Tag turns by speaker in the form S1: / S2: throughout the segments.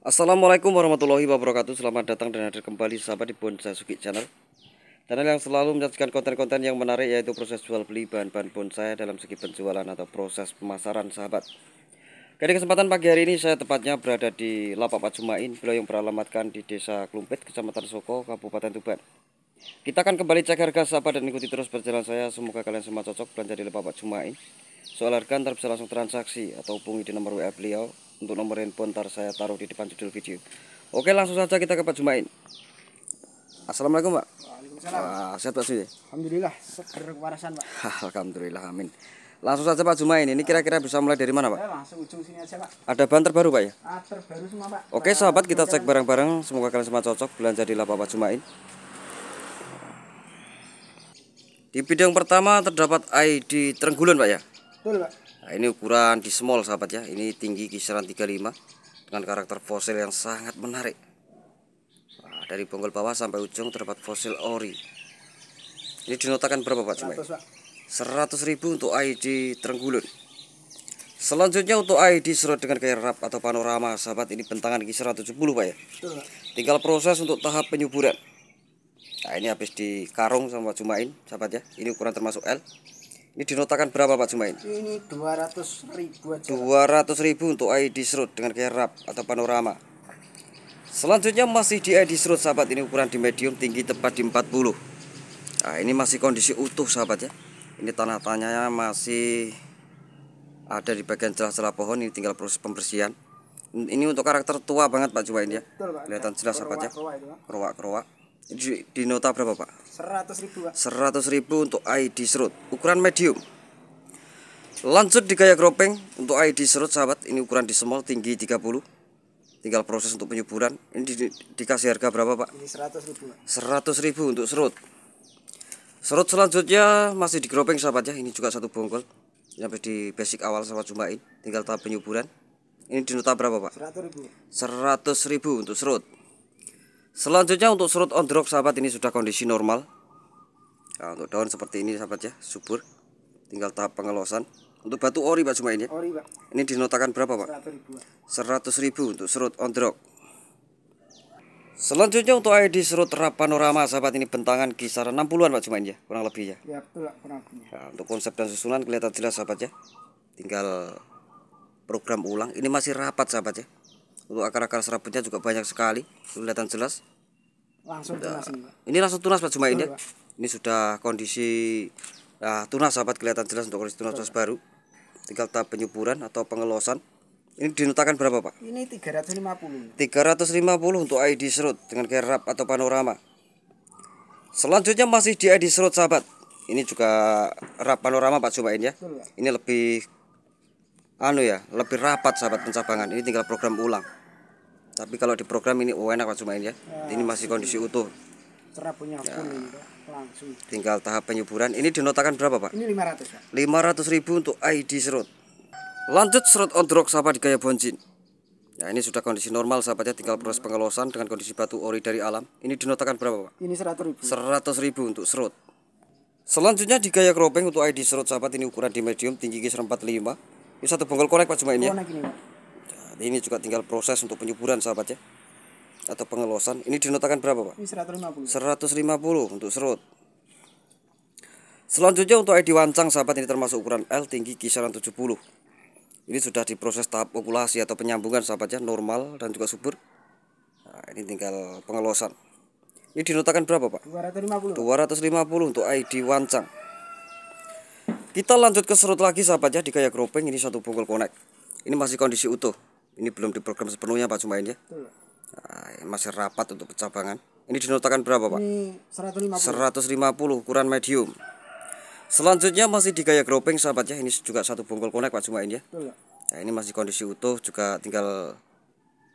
S1: Assalamualaikum warahmatullahi wabarakatuh. Selamat datang dan hadir kembali sahabat di Bonsai Sugi Channel, channel yang selalu menyajikan konten-konten yang menarik, yaitu proses jual beli bahan-bahan bonsai dalam segi penjualan atau proses pemasaran sahabat. Di kesempatan pagi hari ini saya tepatnya berada di Lapak Pak Jumain, beliau yang beralamatkan di Desa Klumpit, Kecamatan Soko, Kabupaten Tuban. Kita akan kembali cek harga sahabat dan ikuti terus perjalanan saya. Semoga kalian semua cocok belanja di Lapak Pak Jumain. Soal harga ntar bisa langsung transaksi atau hubungi di nomor WA beliau. Untuk nomor handphone ntar saya taruh di depan judul video. Oke, langsung saja kita ke Pak Jumain. Assalamualaikum Pak.
S2: Waalaikumsalam.
S1: Sehat Pak Suy?
S2: Alhamdulillah, seger kewarasan Pak.
S1: Alhamdulillah, amin. Langsung saja Pak Jumain, ini kira-kira bisa mulai dari mana Pak?
S2: Langsung ujung sini aja Pak.
S1: Ada bahan terbaru Pak ya?
S2: Terbaru semua Pak.
S1: Oke sahabat, kita cek bareng-bareng. Semoga kalian semua cocok belanja di Lapak Pak Jumain. Di bidang pertama terdapat ID Trenggulen Pak ya?
S2: Betul Pak.
S1: Nah, ini ukuran di small sahabat ya. Ini tinggi kisaran 35 dengan karakter fosil yang sangat menarik. Nah, dari bonggol bawah sampai ujung terdapat fosil ori. Ini dinotakan berapa Pak Jumain? 100.000 untuk ID Trenggulen. Selanjutnya untuk ID serut dengan gaya wrap atau panorama sahabat, ini bentangan kisaran 70 Pak ya.
S2: Betul Pak.
S1: Tinggal proses untuk tahap penyuburan. Nah, ini habis di karung sama Pak Jumain sahabat ya. Ini ukuran termasuk L. Ini dinotakan berapa Pak Jumain?
S2: Ini 200.000 aja.
S1: 200.000 untuk ID serut dengan gaya wrap atau panorama. Selanjutnya masih di ID serut sahabat, ini ukuran di medium, tinggi tepat di 40. Nah, ini masih kondisi utuh sahabat ya. Ini tanah-tanahnya masih ada di bagian celah-celah pohon, ini tinggal proses pembersihan. Ini untuk karakter tua banget Pak Jumain ya.
S2: Betul, Pak.
S1: Kelihatan jelas sahabat ya. Kerowak-kerowak. Ini di nota berapa Pak?
S2: 100.000 Pak.
S1: 100.000 untuk ID serut ukuran medium. Lanjut di gaya gropeng untuk ID serut sahabat, ini ukuran di small, tinggi 30. Tinggal proses untuk penyuburan. Ini dikasih harga berapa Pak?
S2: Ini 100.000 Pak.
S1: 100.000 untuk serut. Serut selanjutnya masih di gropeng sahabat ya. Ini juga satu bongkol. Ini habis di basic awal sama Jumain, tinggal tahap penyuburan. Ini di nota berapa Pak?
S2: 100.000.
S1: 100.000 untuk serut. Selanjutnya untuk serut on drop sahabat, ini sudah kondisi normal. Nah, untuk daun seperti ini sahabat ya, subur. Tinggal tahap pengelosan. Untuk batu ori Pak Jumain ya.
S2: Ori Pak.
S1: Ini dinotakan berapa Pak?
S2: 100.000 Pak.
S1: 100.000 untuk serut on drop. Selanjutnya untuk ID serut wrap panorama sahabat, ini bentangan kisaran 60-an Pak Jumain ya, kurang lebih ya.
S2: Ya betul Pak, kurang lebih.
S1: Nah, untuk konsep dan susunan kelihatan jelas sahabat ya. Tinggal program ulang. Ini masih rapat sahabat ya. Untuk akar-akar serabutnya juga banyak sekali, kelihatan jelas.
S2: Langsung tunas ini Pak.
S1: Ini langsung tunas Pak Jumain ya.
S2: Betul, Pak.
S1: Ini sudah kondisi tunas sahabat, kelihatan jelas untuk kondisi tunas baru. Tinggal tahap penyuburan atau pengelosan. Ini dinotakan berapa Pak?
S2: Ini 350.
S1: 350 untuk ID serut dengan gaya wrap atau panorama. Selanjutnya masih di ID serut sahabat. Ini juga wrap panorama Pak Jumain ya.
S2: Betul Pak.
S1: Ini lebih lebih rapat sahabat pencabangan. Ini tinggal program ulang. Tapi kalau di program ini enak Pak Jumain ya. Ini masih kondisi utuh.
S2: Serabutnya full ini Pak. Langsung.
S1: Tinggal tahap penyuburan. Ini dinotakan berapa Pak?
S2: Ini 500 Pak.
S1: 500.000 untuk ID serut. Lanjut serut on drop sahabat di gaya bonjin. Nah, ini sudah kondisi normal sahabat ya. Tinggal proses pengelosan dengan kondisi batu ori dari alam. Ini dinotakan berapa Pak?
S2: Ini 100.000.
S1: 100.000 untuk serut. Selanjutnya di gaya gropeng untuk ID serut sahabat, ini ukuran di medium, tinggi kisaran 45. Ini satu bongkol korek Pak Jumain ya.
S2: Konek ini Pak.
S1: Nah, ini juga tinggal proses untuk penyuburan sahabat ya, atau pengelosan. Ini dinotakan berapa Pak?
S2: Ini 150.
S1: 150 untuk serut. Selanjutnya untuk ID wancang sahabat, ini termasuk ukuran L, tinggi kisaran 70. Ini sudah diproses tahap populasi atau penyambungan sahabat ya, normal dan juga subur. Nah, ini tinggal pengelosan. Ini dinotakan berapa Pak?
S2: 250.
S1: 250 untuk ID wancang. Kita lanjut ke serut lagi sahabat ya, di gaya gropeng. Ini satu bongkol konek. Ini masih kondisi utuh. Ini belum diprogram sepenuhnya Pak Jumain ya.
S2: Betul.
S1: Nah, masih rapat untuk pencabangan. Ini dinotakan berapa Pak?
S2: Ini 150.
S1: 150 ukuran medium. Selanjutnya masih di gaya gropeng sahabat ya. Ini juga satu bongkol konek Pak Jumain ya.
S2: Betul.
S1: Nah, ini masih kondisi utuh, juga tinggal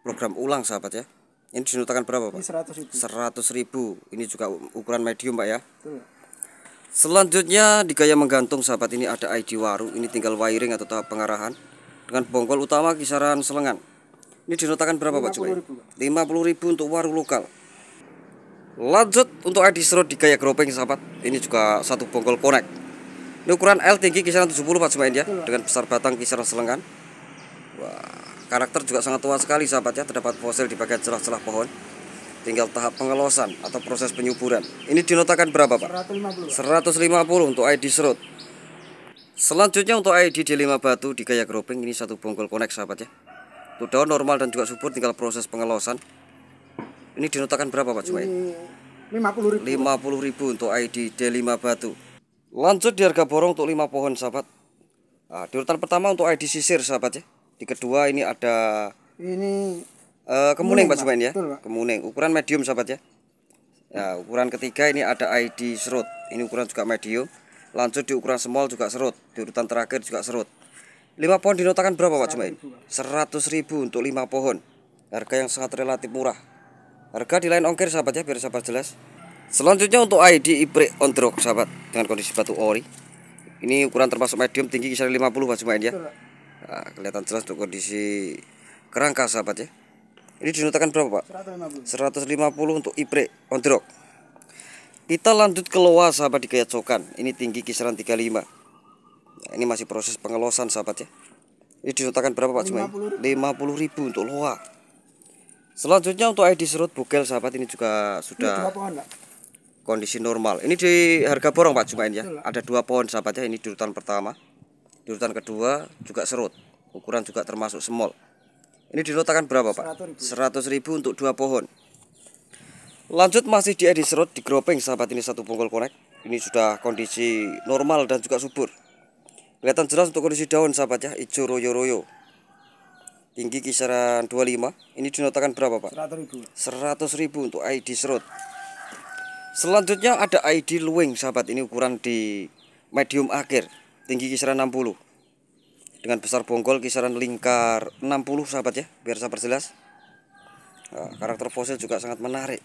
S1: program ulang sahabat ya. Ini dinotakan berapa Pak?
S2: Ini 100.000.
S1: 100.000. Ini juga ukuran medium Pak ya.
S2: Betul.
S1: Selanjutnya di gaya menggantung sahabat, ini ada ID waru. Ini tinggal wiring atau tahap pengarahan dengan bongkol utama kisaran selengan. Ini dinotakan berapa Pak Jumain? 50.000 untuk waru lokal. Lanjut untuk ID serut di gaya gropeng sahabat, ini juga satu bongkol konek. Ini ukuran L, tinggi kisaran 70 Pak Jumain ya, dengan besar batang kisaran selengan. Wah, Karakter juga sangat tua sekali sahabat ya. Terdapat fosil di bagian celah-celah pohon. Tinggal tahap pengelosan atau proses penyuburan. Ini dinotakan berapa Pak?
S2: 150.
S1: 150 untuk ID serut. Selanjutnya untuk ID D5 batu di gaya groping. Ini satu bonggol konek sahabat ya. Untuk daun normal dan juga subur tinggal proses pengelosan. Ini dinotakan berapa Pak cuma ini?
S2: 50.000.
S1: 50.000 untuk ID D5 batu. Lanjut di harga borong untuk 5 pohon sahabat. Nah, di urutan pertama untuk ID sisir sahabat ya. Di kedua ini ada
S2: Ini
S1: kemuning Pak
S2: Pak.
S1: Jumain ya.
S2: Betul, Pak.
S1: Kemuning ukuran medium sahabat ya. Ya, ukuran ketiga ini ada ID serut. Ini ukuran juga medium. Lanjut di ukuran small juga serut. Di urutan terakhir juga serut. 5 pohon dinotakan berapa Pak Jumain? 100.000 untuk 5 pohon. Harga yang sangat relatif murah. Harga di lain ongkir sahabat ya, biar sahabat jelas. Selanjutnya untuk ID Ibrik Ondrok sahabat dengan kondisi batu ori. Ini ukuran termasuk medium, tinggi kisaran 50 Pak Jumain ya. Nah, kelihatan jelas untuk kondisi kerangka sahabat ya. Ini dinotakan berapa Pak?
S2: 150.
S1: 150 untuk Ibrik Ondrok. Kita lanjut ke loa sahabat di gaya cokan. Ini tinggi kisaran 35. Nah, ini masih proses pengelosan sahabat ya. Ini dinotakan berapa Pak Jumain? 50.000 untuk loa. Selanjutnya untuk ID serut bugel sahabat, ini juga
S2: Ini
S1: sudah
S2: 2 pohon, Pak.
S1: kondisi normal. Ini di harga borong Pak Jumain ya. Ada 2 pohon sahabat ya. Ini di urutan pertama. Di urutan kedua juga serut. Ukuran juga termasuk small. Ini dinotakan berapa Pak? 100.000 untuk 2 pohon. Lanjut masih di ID serut di groping sahabat, ini satu bonggol konek. Ini sudah kondisi normal dan juga subur. Kelihatan jelas untuk kondisi daun sahabat ya, hijau royo-royo. Tinggi kisaran 25. Ini dinotakan berapa Pak?
S2: 100.000.
S1: 100.000 untuk ID serut. Selanjutnya ada ID luwing sahabat, ini ukuran di medium akhir. Tinggi kisaran 60. Dengan besar bonggol kisaran lingkar 60 sahabat ya, biar sahabat jelas. Nah, karakter fosil juga sangat menarik.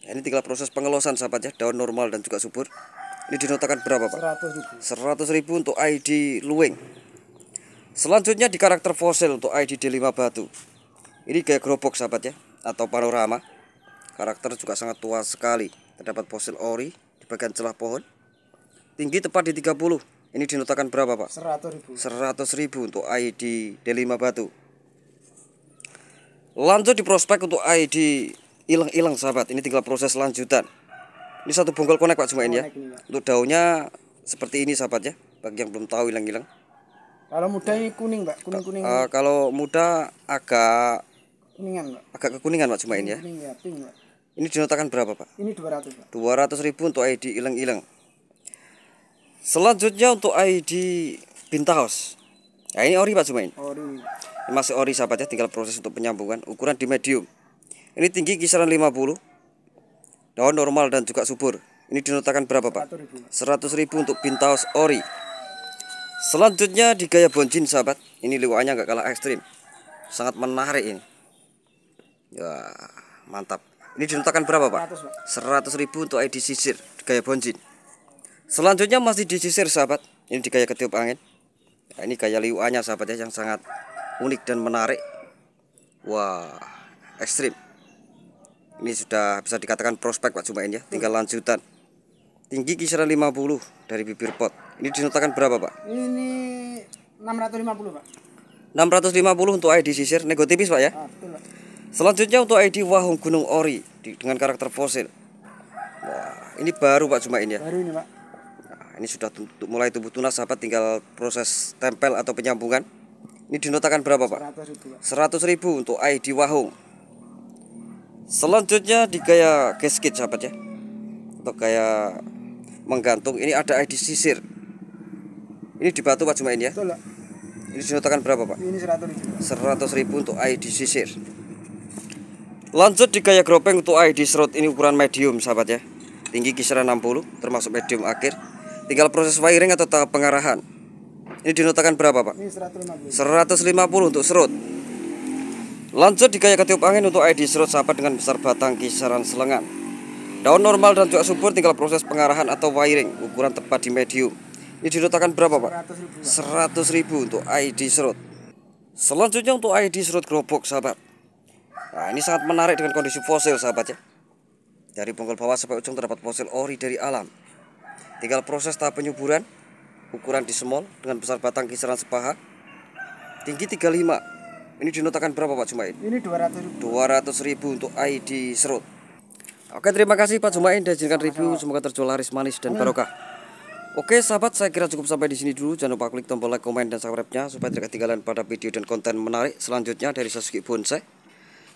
S1: Nah, ini tinggal proses pengelosan sahabat ya, daun normal dan juga subur. Ini dinotakan berapa Pak?
S2: 100.000.
S1: 100.000 untuk ID luwing. Selanjutnya di karakter fosil untuk ID D5 batu. Ini gaya gerobok sahabat ya, atau panorama. Karakter juga sangat tua sekali. Terdapat fosil ori di bagian celah pohon. Tinggi tepat di 30. Ini dinotakan berapa Pak?
S2: 100.000.
S1: 100.000 untuk ID D5 batu. Lanjut di prospek untuk ID ilang-ilang sahabat. Ini tinggal proses lanjutan. Ini satu bonggol konek Pak Jumain ya.
S2: Konek ini, Pak.
S1: Untuk daunnya seperti ini sahabat ya. Bagi yang belum tahu ilang-ilang.
S2: Kalau muda ini kuning, Pak. Kuning-kuning.
S1: Kalau muda agak
S2: Kuningan, Pak.
S1: kekuningan Pak Jumain ya.
S2: Kuning ya, pink, Pak.
S1: Ini dinotakan berapa Pak?
S2: Ini 200, Pak.
S1: 200.000 untuk ID ilang-ilang. Selanjutnya untuk ID Bintaos. Nah, ini ori Pak Jumain.
S2: Ori.
S1: Ini masih ori sahabat ya, tinggal proses untuk penyambungan. Ukuran di medium. Ini tinggi kisaran 50. Daun normal dan juga subur. Ini dinotakan berapa Pak? 100.000 untuk Bintaos ori. Selanjutnya di gaya bonjin sahabat. Ini liwanya nggak kalah ekstrim. Sangat menarik ini. Ya, mantap. Ini dinotakan berapa Pak? 100.000 untuk ID sisir di gaya bonjin. Selanjutnya masih di sisir sahabat. Ini di gaya ketiup angin. Nah, ini gaya liwanya sahabat ya, yang sangat unik dan menarik. Wah, ekstrim. Ini sudah bisa dikatakan prospek Pak Jumain ya. Tinggal lanjutan. Tinggi kisaran 50 dari bibir pot. Ini dinotakan berapa Pak?
S2: Ini 650, Pak.
S1: 650 untuk ID sisir. Nego tipis Pak ya.
S2: Betul, Pak.
S1: Selanjutnya untuk ID Wahung Gunung Ori dengan karakter fosil. Wah, ini baru Pak Jumain ya.
S2: Baru ini, Pak.
S1: Nah, ini sudah mulai tumbuh tunas sahabat, tinggal proses tempel atau penyambungan. Ini dinotakan berapa Pak?
S2: 100.000, Pak.
S1: 100.000 untuk ID Wahung. Selanjutnya di gaya gasket sahabat ya. Untuk gaya menggantung, ini ada ID sisir. Ini di batu Pak Jumain ya.
S2: Betul, Pak.
S1: Ini dinotakan berapa Pak?
S2: Ini 100.000.
S1: 100.000 untuk ID sisir. Lanjut di gaya gropeng untuk ID serut, ini ukuran medium sahabat ya. Tinggi kisaran 60, termasuk medium akhir. Tinggal proses wiring atau tahap pengarahan. Ini dinotakan berapa Pak?
S2: Ini 150.
S1: 150 untuk serut. Lanjut di gaya ketiup angin untuk ID serut sahabat dengan besar batang kisaran selengan. Daun normal dan juga subur, tinggal proses pengarahan atau wiring. Ukuran tepat di medium. Ini dinotakan berapa Pak? 100.000 untuk ID serut. Selanjutnya untuk ID serut gerobok sahabat. Nah, ini sangat menarik dengan kondisi fosil sahabat ya. Dari bonggol bawah sampai ujung terdapat fosil ori dari alam. Tinggal proses tahap penyuburan. Ukuran di small dengan besar batang kisaran sepaha. Tinggi 35. Ini dinotakan berapa Pak Jumain?
S2: Ini 200.000.
S1: 200.000 untuk ID serut. Oke, terima kasih Pak Jumain dan izinkan review, semoga terjual laris manis dan barokah. Oke sahabat, saya kira cukup sampai di sini dulu. Jangan lupa klik tombol like, komen, dan subscribe-nya supaya tidak ketinggalan pada video dan konten menarik selanjutnya dari Sasuki Bonsai.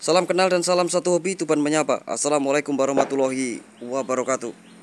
S1: Salam kenal dan salam satu hobi, Tuban menyapa. Assalamualaikum warahmatullahi wabarakatuh.